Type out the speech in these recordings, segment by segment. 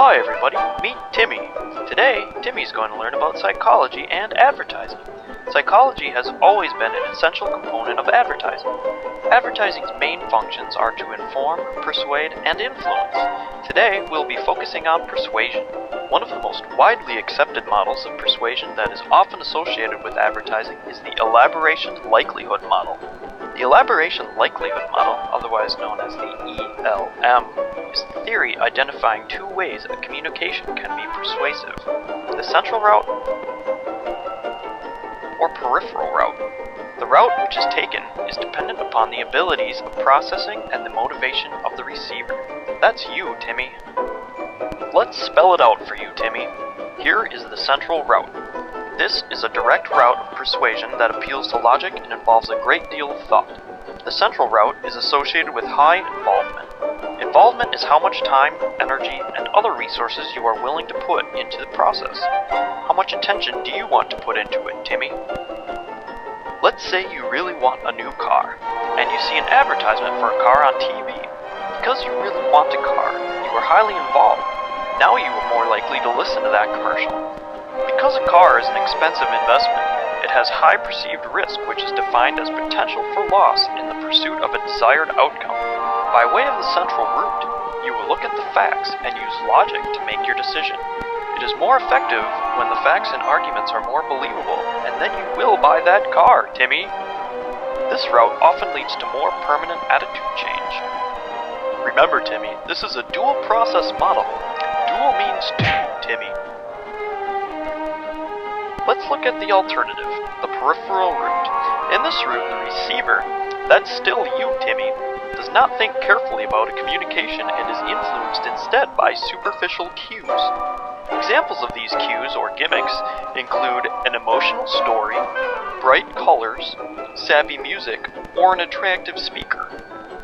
Hi everybody, meet Timmy. Today, Timmy's going to learn about psychology and advertising. Psychology has always been an essential component of advertising. Advertising's main functions are to inform, persuade, and influence. Today, we'll be focusing on persuasion. One of the most widely accepted models of persuasion that is often associated with advertising is the elaboration likelihood model. The elaboration likelihood model, otherwise known as the ELM, is the theory identifying two ways a communication can be persuasive: the central route or peripheral route. The route which is taken is dependent upon the abilities of processing and the motivation of the receiver. That's you, Timmy. Let's spell it out for you, Timmy. Here is the central route. This is a direct route of persuasion that appeals to logic and involves a great deal of thought. The central route is associated with high involvement. Involvement is how much time, energy, and other resources you are willing to put into the process. How much attention do you want to put into it, Timmy? Let's say you really want a new car, and you see an advertisement for a car on TV. Because you really want a car, you are highly involved. Now you are more likely to listen to that commercial. Because a car is an expensive investment, it has high perceived risk, which is defined as potential for loss in the pursuit of a desired outcome. By way of the central route, you will look at the facts and use logic to make your decision. It is more effective when the facts and arguments are more believable, and then you will buy that car, Timmy. This route often leads to more permanent attitude change. Remember, Timmy, this is a dual process model. Dual means two, Timmy. Let's look at the alternative, the peripheral route. In this route, the receiver, that's still you, Timmy, does not think carefully about a communication and is influenced instead by superficial cues. Examples of these cues or gimmicks include an emotional story, bright colors, sappy music, or an attractive speaker.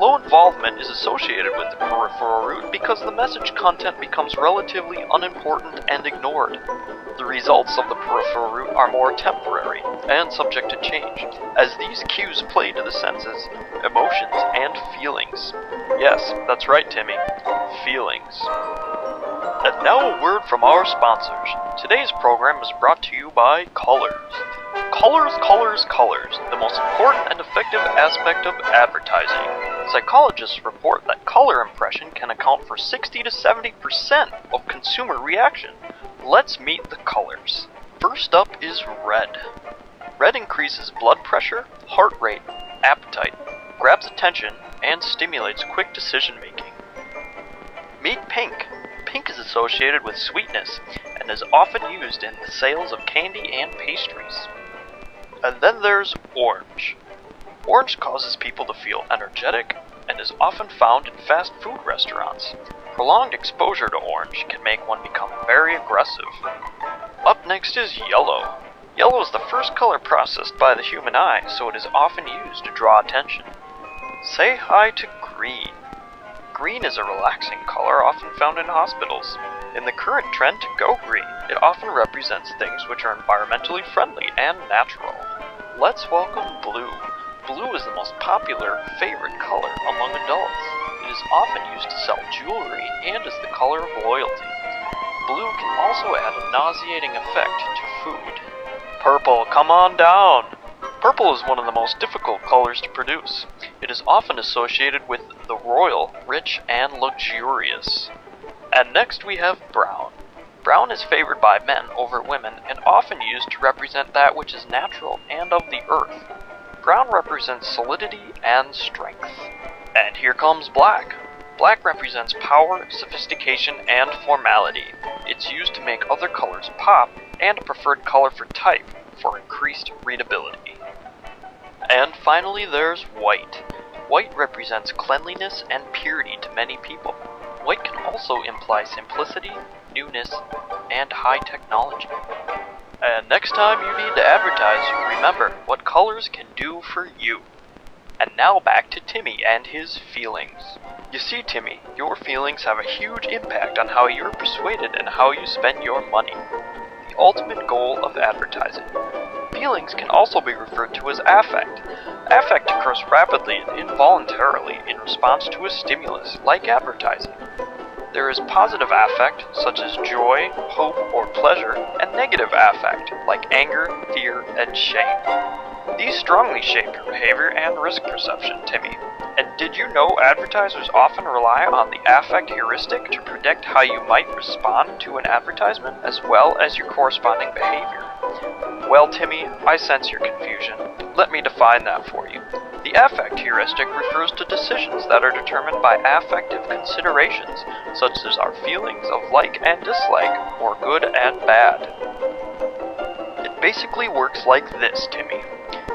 Low involvement is associated with the peripheral route because the message content becomes relatively unimportant and ignored. The results of the peripheral route are more temporary and subject to change, as these cues play to the senses, emotions, and feelings. Yes, that's right, Timmy. Feelings. And now a word from our sponsors. Today's program is brought to you by Colors. Colors, colors, colors, the most important and effective aspect of advertising. Psychologists report that color impression can account for 60 to 70% of consumer reaction. Let's meet the colors. First up is red. Red increases blood pressure, heart rate, appetite, grabs attention, and stimulates quick decision making. Meet pink. Pink is associated with sweetness and is often used in the sales of candy and pastries. And then there's orange. Orange causes people to feel energetic and is often found in fast food restaurants. Prolonged exposure to orange can make one become very aggressive. Up next is yellow. Yellow is the first color processed by the human eye, so it is often used to draw attention. Say hi to green. Green is a relaxing color often found in hospitals. In the current trend to go green, it often represents things which are environmentally friendly and natural. Let's welcome blue. Blue is the most popular, favorite color among adults. It is often used to sell jewelry and is the color of loyalty. Blue can also add a nauseating effect to food. Purple, come on down! Purple is one of the most difficult colors to produce. It is often associated with the royal, rich, and luxurious. And next we have brown. Brown is favored by men over women and often used to represent that which is natural and of the earth. Brown represents solidity and strength. And here comes black. Black represents power, sophistication, and formality. It's used to make other colors pop and a preferred color for type for increased readability. And finally there's white. White represents cleanliness and purity to many people. White can also imply simplicity, newness, and high technology. And next time you need to advertise, remember what colors can do for you. And now back to Timmy and his feelings. You see, Timmy, your feelings have a huge impact on how you're persuaded and how you spend your money. The ultimate goal of advertising. Feelings can also be referred to as affect. Affect occurs rapidly and involuntarily in response to a stimulus, like advertising. There is positive affect, such as joy, hope, or pleasure, and negative affect, like anger, fear, and shame. These strongly shape your behavior and risk perception, Timmy. And did you know advertisers often rely on the affect heuristic to predict how you might respond to an advertisement, as well as your corresponding behavior? Well, Timmy, I sense your confusion. Let me define that for you. The affect heuristic refers to decisions that are determined by affective considerations, such as our feelings of like and dislike, or good and bad. It basically works like this, Timmy.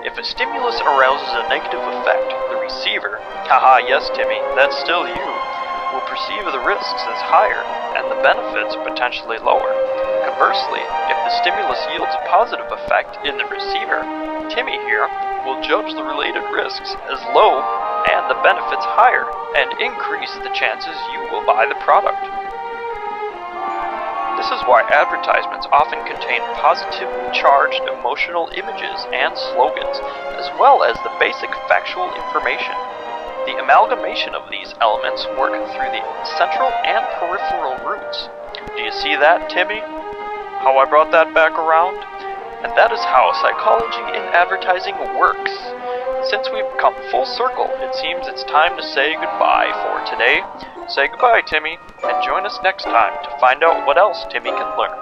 If a stimulus arouses a negative effect, the receiver, haha yes Timmy, that's still you, will perceive the risks as higher and the benefits potentially lower. Conversely, if the stimulus yields a positive effect in the receiver, Timmy here will judge the related risks as low and the benefits higher, and increase the chances you will buy the product. This is why advertisements often contain positively charged emotional images and slogans, as well as the basic factual information. The amalgamation of these elements work through the central and peripheral routes. Do you see that, Timmy? How I brought that back around? And that is how psychology in advertising works. Since we've come full circle, it seems it's time to say goodbye for today. Say goodbye, Timmy, and join us next time to find out what else Timmy can learn.